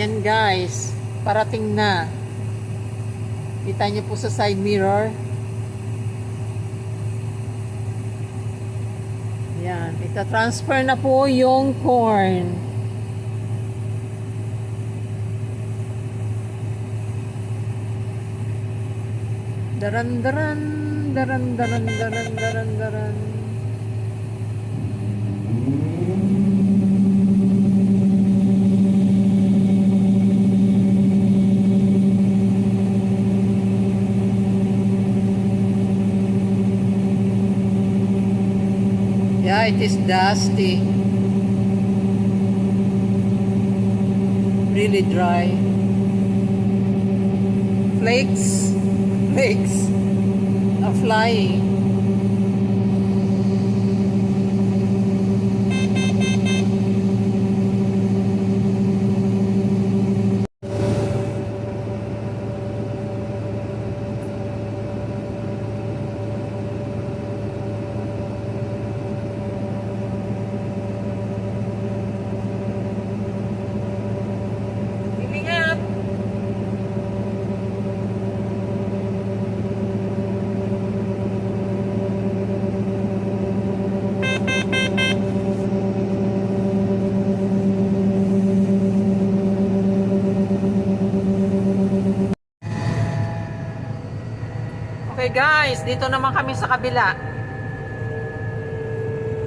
Ayan guys, parating na. Kita niyo po sa side mirror. Ayan, ita-transfer na po yung corn. Daran daran, daran daran daran daran daran. Yeah, it is dusty. Really dry. Flakes are flying. Filling up. Okay guys, dito naman kami sa kabila.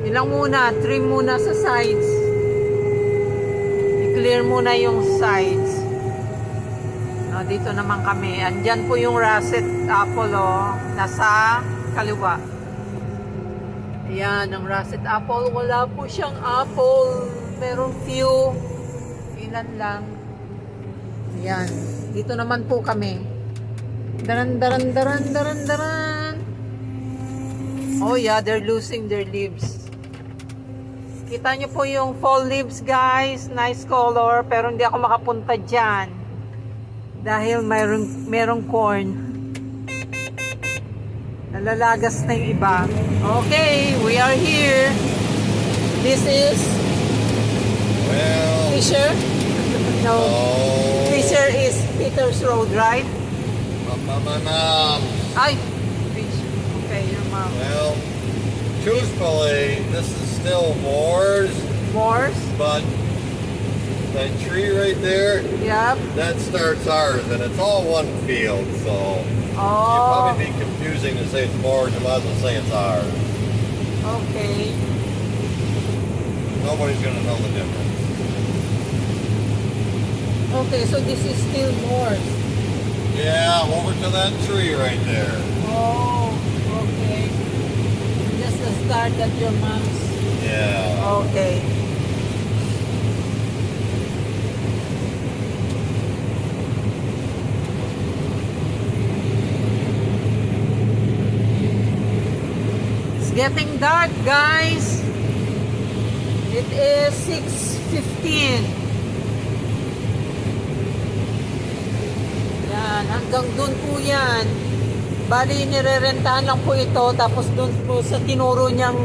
Ilang muna, trim muna sa sides. I-clear muna yung sides. Dito naman kami. Andyan po yung russet apple nasa kaliwa. Ayan, ang russet apple. Wala po siyang apple. Merong few. Ilan lang. Ayan. Dito naman po kami. Daran, daran, daran, daran, daran. Oh yeah, they're losing their leaves. Kita nyo po yung fall leaves guys. Nice color. Pero hindi ako makapunta dyan. Dahil merong corn. Nalalagas na yung iba. Okay, we are here. This is Fisher. No, Fisher is Peter's Road, right? Ay, okay, your mom. Well, truthfully, this is still Moore's. Moore's? But that tree right there, Yep. that starts ours, and it's all one field, so it'd probably be confusing to say it's Moore's, you might as well say it's ours. Okay. Nobody's gonna know the difference. Okay, so this is still Moore's. Yeah, over to that tree right there. Oh, okay. Just the start at your mom's. Yeah. Okay. It's getting dark, guys. It is 6:15. Yan, hanggang dun po yan. Bali, nirerentahan lang po ito. Tapos dun po sa tinuro niyang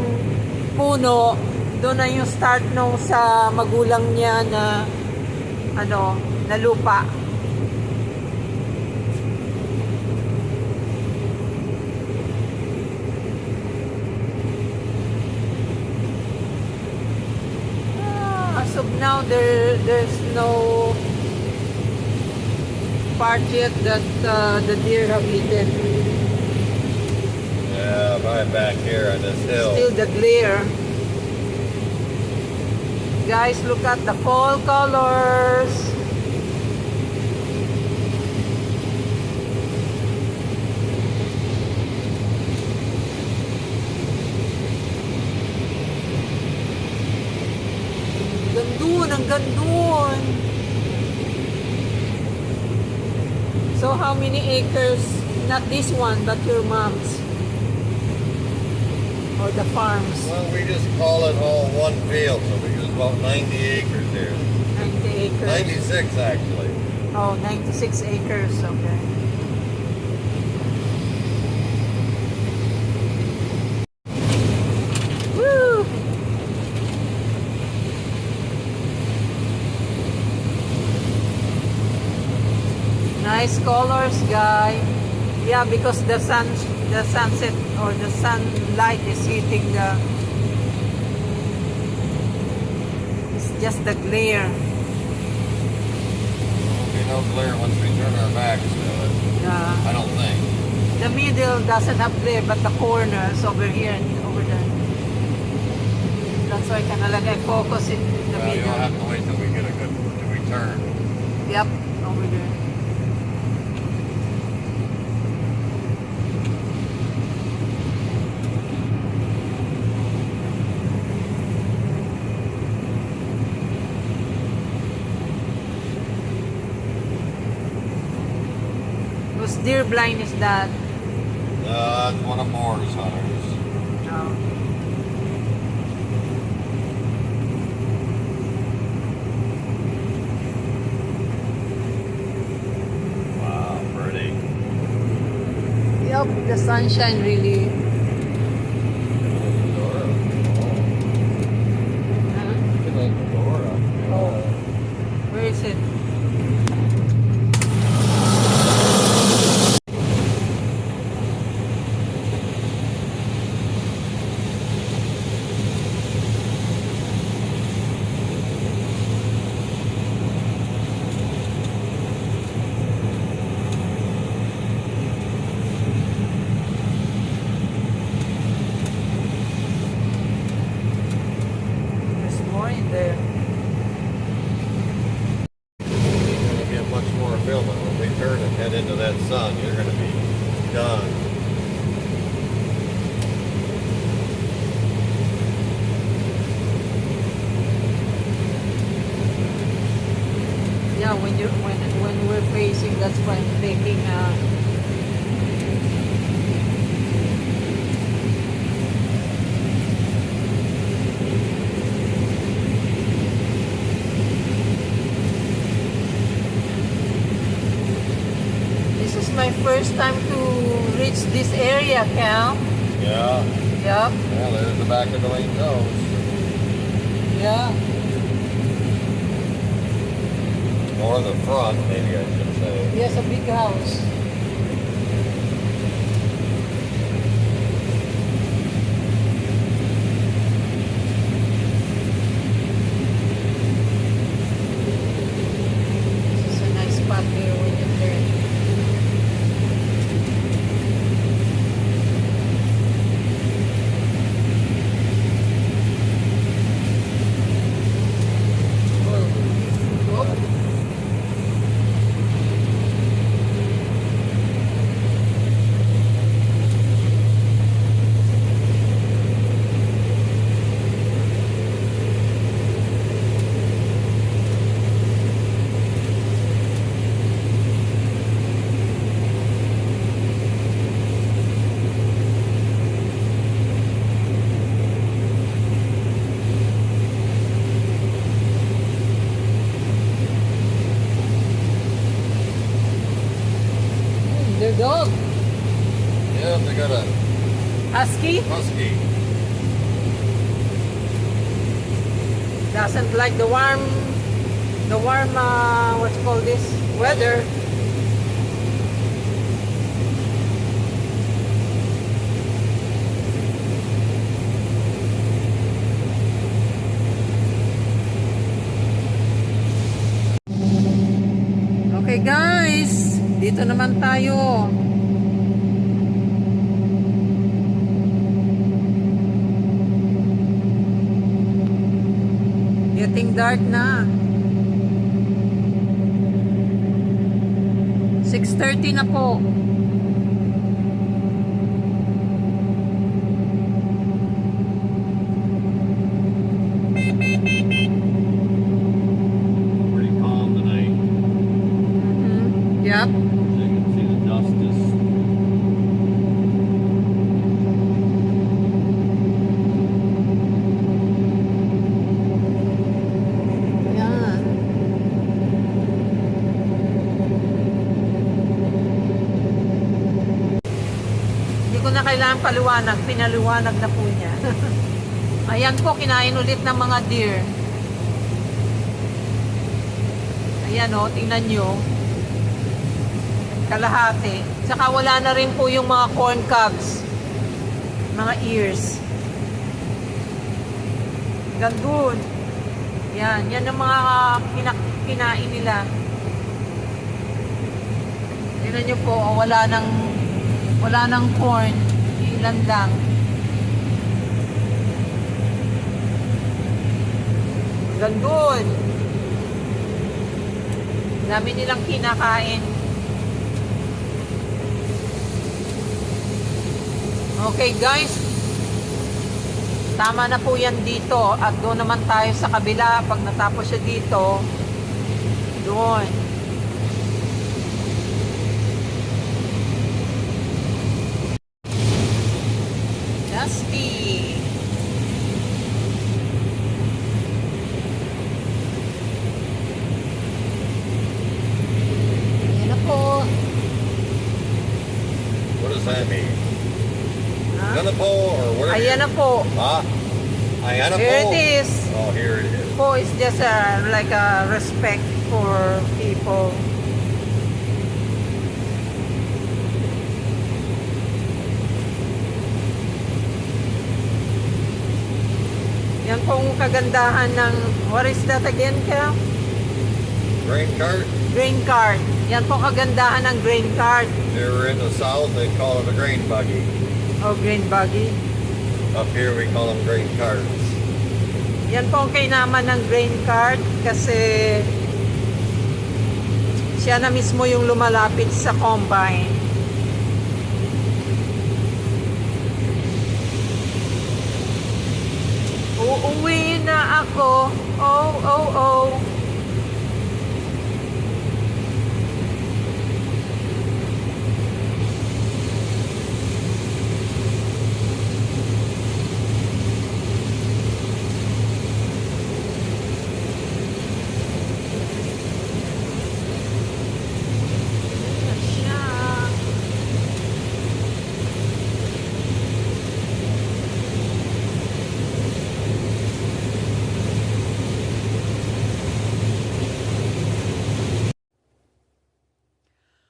puno, doon na yung start nung sa magulang niya na na lupa. As of now, there's no part yet that the deer have eaten. Yeah, right back here on this hill. Still the glare. Guys, look at the fall colors. Gandun, ang gandun. So how many acres? Not this one, but your mom's. Or the farms. Well, we just call it all one field, so we use about 90 acres here. 90 acres. 96 actually. Oh, 96 acres, okay. Woo! Nice colors, guy. Yeah, because the sunset or the sunlight is hitting the. It's just the glare. There'll be no glare once we turn our backs to it. Yeah. I don't think. The middle doesn't have glare, but the corners over here and over there. That's why kind of like I focus in the Well, middle. you'll have to wait till we get a good, till we turn. Yep, over there. Whose deer blind is that? It's one of Moore's hunters. No. Wow, pretty. Yep, the sunshine really. Huh? Oh. Where is it? There's more in there. You're going to get much more filming. When we turn and head into that sun, you're going to be done. Yeah, when we're facing, that's why I'm taking This is my first time to reach this area, Cal. Yeah. Yep. Well, there's the back of the lane goes. Yeah. Or the front, maybe I should say. Yes, a big house. This is a nice spot here when you turn. Oh. Their dog. Yeah, they got a Husky. husky. Doesn't like the warm, what's called this? Weather. Okay guys, dito naman tayo. Getting dark na. 6:30 na po. Pretty calm tonight. Yep. So you can see the dust is. Yan. Hindi ko na kailangan paliwanag. Pinaliwanag na po niya. Ayan po, kinain ulit ng mga deer. Ayan o, tingnan nyo. kalahati. Saka wala na rin po yung mga corn cobs. Mga ears. Gandun. Yan ang mga kinain nila. Tignan nyo po, wala nang corn. Ilan lang. Gandun. Dami nilang kinakain. Okay guys. Tama na po yan dito. At doon naman tayo sa kabila. Pag natapos siya dito, doon. Dusty. Ayan na po. What does that mean? Ha? Gonna po or whatever? Ayan na po. Huh? Ayan na po. Here it is. Oh, here it is. Po is just like a respect for people. Yan pong kagandahan ng, what is that again, Kel? Grain cart. Grain cart. Yan po kagandahan ng grain cart. Here in the south, they call it a grain buggy. O grain buggy. Up here, we call them grain carts. Yan po ang kainaman ng grain cart kasi siya na mismo yung lumalapit sa combine. Uuwi na ako. Oh, oh, oh.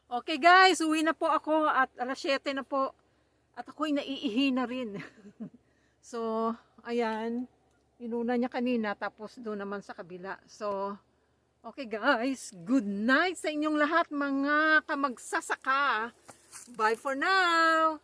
Okay guys, uwi na po ako at alas 7 na po. At ako'y naiihi na rin. So, ayan. Inuna niya kanina tapos doon naman sa kabila. So, okay guys, good night sa inyong lahat mga kamagsasaka. Bye for now!